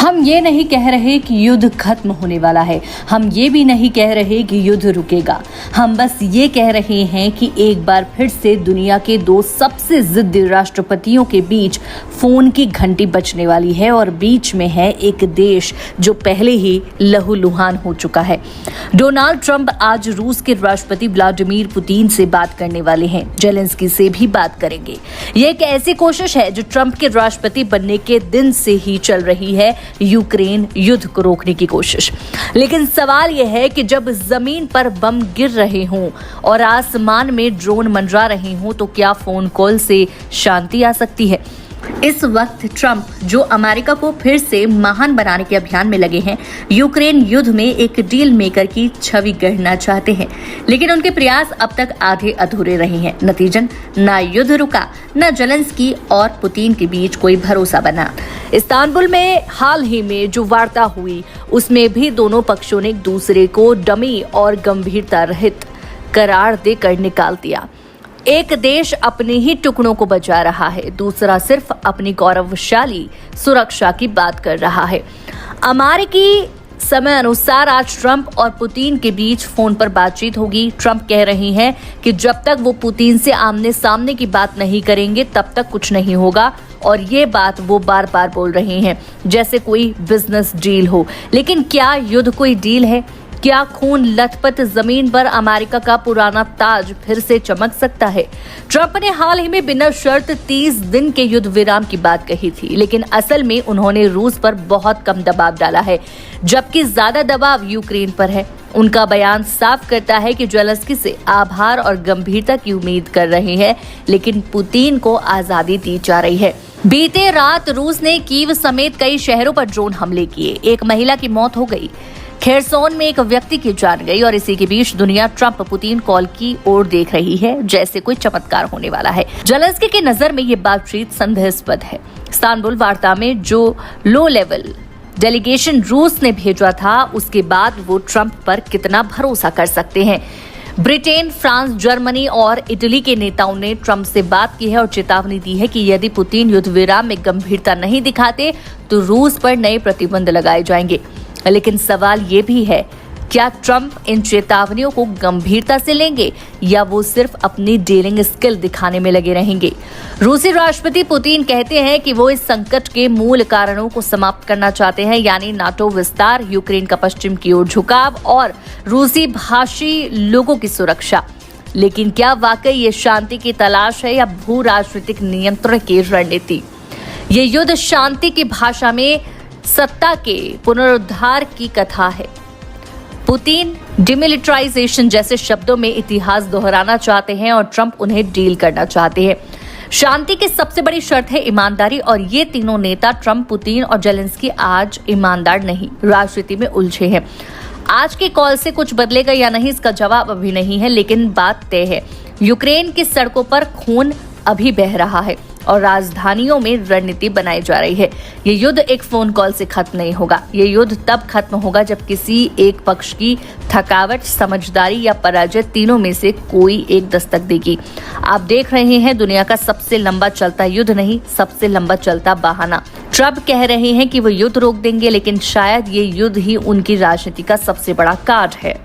हम ये नहीं कह रहे कि युद्ध खत्म होने वाला है, हम ये भी नहीं कह रहे कि युद्ध रुकेगा। हम बस ये कह रहे हैं कि एक बार फिर से दुनिया के दो सबसे जिद्दी राष्ट्रपतियों के बीच फोन की घंटी बजने वाली है और बीच में है एक देश जो पहले ही लहूलुहान हो चुका है। डोनाल्ड ट्रंप आज रूस के राष्ट्रपति व्लादिमीर पुतिन से बात करने वाले हैं, जेलेंस्की से भी बात करेंगे। ये एक ऐसी कोशिश है जो ट्रंप के राष्ट्रपति बनने के दिन से ही चल रही है, यूक्रेन युद्ध को रोकने की कोशिश। लेकिन सवाल यह है कि जब जमीन पर बम गिर रहे हों और आसमान में ड्रोन मंडरा रहे हों तो क्या फोन कॉल से शांति आ सकती है? इस वक्त ट्रंप जो अमेरिका को फिर से महान बनाने के अभियान में लगे हैं, यूक्रेन युद्ध में एक डील मेकर की छवि गढ़ना चाहते हैं, लेकिन उनके प्रयास अब तक आधे अधूरे रहे हैं। नतीजन न युद्ध रुका, न जेलेंस्की और पुतिन के बीच कोई भरोसा बना। इस्तांबुल में हाल ही में जो वार्ता हुई उसमें भी दोनों पक्षों ने एक दूसरे को डमी और गंभीरता रहित करार देकर निकाल दिया। एक देश अपने ही टुकड़ों को बचा रहा है, दूसरा सिर्फ अपनी गौरवशाली सुरक्षा की बात कर रहा है। अमेरिकी समय अनुसार आज ट्रंप और पुतिन के बीच फोन पर बातचीत होगी। ट्रंप कह रहे हैं कि जब तक वो पुतिन से आमने सामने की बात नहीं करेंगे तब तक कुछ नहीं होगा, और ये बात वो बार बार बोल रहे हैं जैसे कोई बिजनेस डील हो। लेकिन क्या युद्ध कोई डील है? क्या खून लथपथ जमीन पर अमेरिका का पुराना ताज फिर से चमक सकता है? ट्रंप ने हाल ही में बिना शर्त 30 दिन के युद्ध विराम की बात कही थी, लेकिन असल में उन्होंने रूस पर बहुत कम दबाव डाला है, जबकि ज्यादा दबाव यूक्रेन पर है। उनका बयान साफ करता है कि जेलेंस्की से आभार और गंभीरता की उम्मीद कर रहे हैं, लेकिन पुतिन को आजादी दी जा रही है। बीते रात रूस ने कीव समेत कई शहरों पर ड्रोन हमले किए। एक महिला की मौत हो गई, खेरसोन में एक व्यक्ति की जान गई, और इसी के बीच दुनिया ट्रंप पुतिन कॉल की ओर देख रही है जैसे कोई चमत्कार होने वाला है। जेलेंस्की की नजर में ये बातचीत संदेहास्पद है। इस्तांबुल वार्ता में जो लो लेवल डेलीगेशन रूस ने भेजा था, उसके बाद वो ट्रंप पर कितना भरोसा कर सकते हैं? ब्रिटेन, फ्रांस, जर्मनी और इटली के नेताओं ने ट्रंप से बात की है और चेतावनी दी है कि यदि पुतिन युद्ध विराम में गंभीरता नहीं दिखाते तो रूस पर नए प्रतिबंध लगाए जाएंगे। लेकिन सवाल ये भी है, क्या ट्रंप इन चेतावनियों को गंभीरता से लेंगे या वो सिर्फ अपनी डीलिंग स्किल दिखाने में लगे रहेंगे? रूसी राष्ट्रपति पुतिन कहते हैं कि वो इस संकट के मूल कारणों को समाप्त करना चाहते हैं, यानी नाटो विस्तार, यूक्रेन का पश्चिम की ओर झुकाव और रूसी भाषी लोगों की सुरक्षा। लेकिन क्या वाकई ये शांति की तलाश है या भू राजनीतिक नियंत्रण की रणनीति? ये युद्ध शांति की भाषा में सत्ता के पुनरुद्धार की कथा है। पुतिन डिमिलिटराइजेशन जैसे शब्दों में इतिहास दोहराना चाहते हैं और ट्रंप उन्हें डील करना चाहते हैं। शांति की सबसे बड़ी शर्त है ईमानदारी, और ये तीनों नेता ट्रंप, पुतिन और जेलेंस्की आज ईमानदार नहीं, राजनीति में उलझे हैं। आज के कॉल से कुछ बदलेगा या नहीं इसका जवाब अभी नहीं है, लेकिन बात तय है, यूक्रेन की सड़कों पर खून अभी बह रहा है और राजधानियों में रणनीति बनाई जा रही है। ये युद्ध एक फोन कॉल से खत्म नहीं होगा। ये युद्ध तब खत्म होगा जब किसी एक पक्ष की थकावट, समझदारी या पराजय, तीनों में से कोई एक दस्तक देगी। आप देख रहे हैं दुनिया का सबसे लंबा चलता युद्ध नहीं, सबसे लंबा चलता बहाना। ट्रंप कह रहे हैं कि वो युद्ध रोक देंगे, लेकिन शायद ये युद्ध ही उनकी राजनीति का सबसे बड़ा कार्ड है।